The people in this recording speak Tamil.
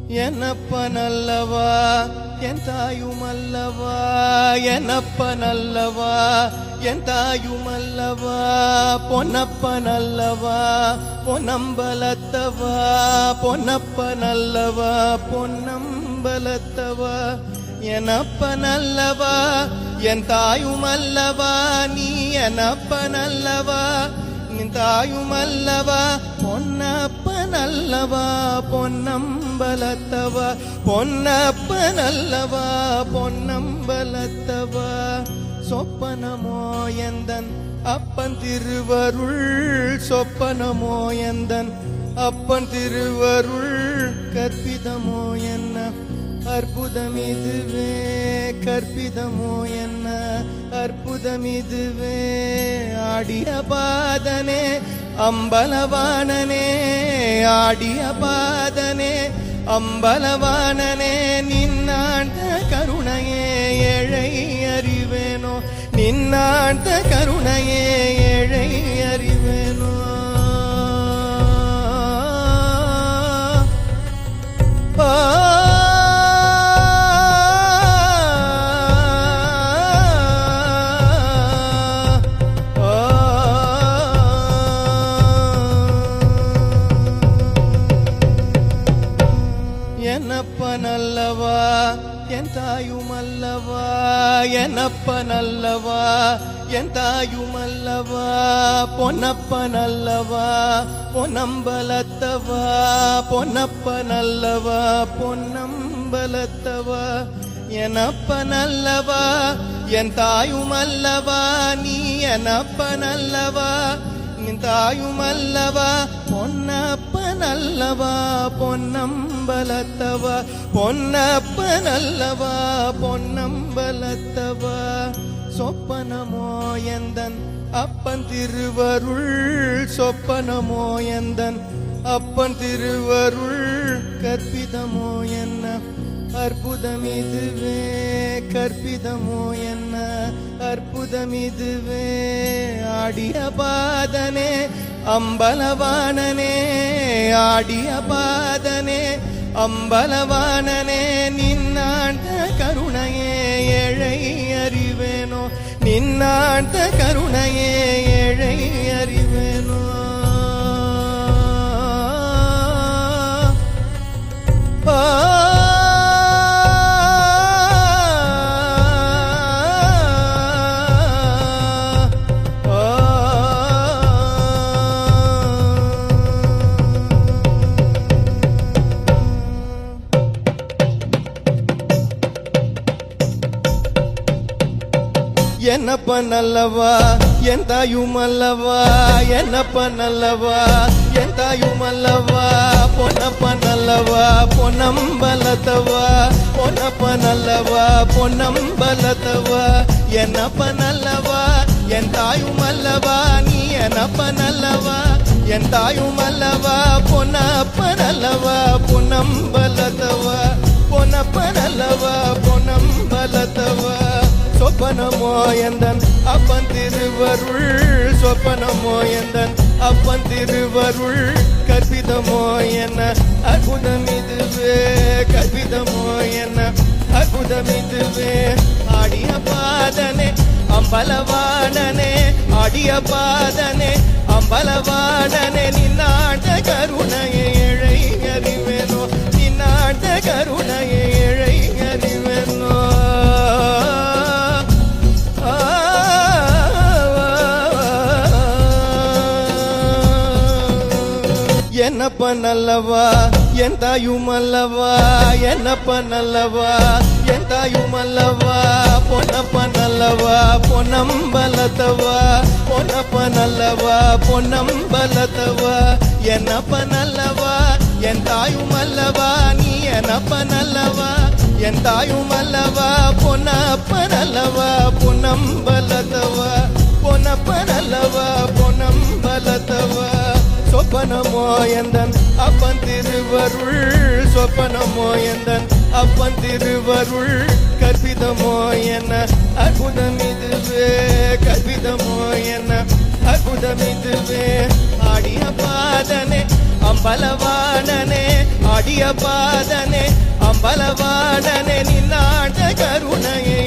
என்னப்பனல்லவா என் தாயுமல்லவா, என்னப்பனல்லவா என் தாயுமல்லவா, பொன்னப்பனல்லவா பொன்னம்பலத்தவா, பொன்னப்பனல்லவா பொன்னம்பலத்தவா. என்னப்பனல்லவா என் தாயுமல்லவா, நீ என்னப்பனல்லவா நின் தாயுமல்லவா, பொன்னப்பனல்லவா பொன்னம்பலத்தவா, பொன்னப்பனல்லவா பொன்னம்பலத்தவா. சொப்பனமோ எந்தன் அப்பன் திருவருள், சொப்பனமோ எந்தன் அப்பன் திருவருள், கற்பிதமோ என்ன அற்புதமிதுவே, கற்பிதமோ என்ன அற்புதமிதுவே. ஆடிய பாதனே அம்பலவாணனே, ஆடிய பாதனே அம்பலவாணனே, நின்னாண்ட கருணையே ஏழை அறிவேனோ, நின்னாண்ட கருணையே ஏழை அறிவேனோ. என்னப்பனல்லவா என் தாயுமல்லவா, என்னப்பனல்லவா என் தாயுமல்லவா, பொன்னப்பனல்லவா பொன்னம்பலத்தவா, பொன்னப்பனல்லவா பொன்னம்பலத்தவா. என்னப்பனல்லவா என் தாயுமல்லவா, நீ என்னப்பனல்லவா நின் தாயுமல்லவா, பொன்னப்பனல்லவா பொன்னம்பலத்தவா, பொன்னப்பனல்லவா பொன்னம்பலத்தவா. சொப்பனமோ எந்தன் அப்பன் திருவருள், சொப்பனமோ எந்தன் அப்பன் திருவருள், கற்பிதமோ என்ன அற்புதமிதுவே, கற்பிதமோ என்ன அற்புதமிதுவே. ஆடிய பாதனே அம்பலவாணனே, ஆடிய பாதனே அம்பலவாணனே, நின்னாண்ட கருணையே ஏழை அறிவேனோ, நின்னாண்ட கருணையே ஏழை அறிவேனோ. என்னப்பனல்லவா என் தாயுமல்லவா, என்னப்பனல்லவா என் தாயுமல்லவா, பொன்னப்பனல்லவா பொன்னம்பலத்தவா, பொன்னப்பனல்லவா பொன்னம்பலத்தவா. என்னப்பனல்லவா என் தாயுமல்லவா, நீ என்னப்பனல்லவா என் தாயுமல்லவா, பொன்னப்பனல்லவா பொன்னம்பலத்தவா, பொன்னப்பனல்லவா பொன்னம்பலத்தவா. சொப்பனமோ எந்தன் அப்பன் திருவருள், சொப்பனமோ எந்தன் அப்பன் திருவருள், கற்பிதமோ என்ன அற்புதமிதுவே, கற்பிதமோ என்ன அற்புதமிதுவே. ஆடிய பாதனே அம்பலவாணனே, ஆடிய பாதனே அம்பலவாணனே, நின்னாண்ட கருணையை ஏழை அறிவேனோ, நின்னாண்ட கருணையை ஏழை அறிவேனோ. என்னப்பனல்லவா என் தாயுமல்லவா, என்னப்பனல்லவா என் தாயுமல்லவா, பொன்னப்பனல்லவா பொன்னம்பலத்தவா, பொன்னப்பனல்லவா பொன்னம்பலத்தவா. என்னப்பனல்லவா என் தாயுமல்லவா, நீ என்னப்பனல்லவா என் தாயுமல்லவா, பொன்னப்பனல்லவா பொன்னம்பலத்தவா, பொன்னப்பனல்லவா பொன்னம்பலத்தவா. சொப்பனமோ எந்தன் அப்பன் திருவருள், சொப்பனமோ எந்தன் அப்பன் திருவருள், கற்பிதமோ என்ன அற்புதமிதுவே, கற்பிதமோ என்ன அற்புதமிதுவே. ஆடிய பாதனே அம்பலவாணனே, ಅಡಿಯ ಪಾದನೆ ಅಂಬಲವಾಡನೆ ನಿನ್ನಾಟ ಕರುಣೆಯೇ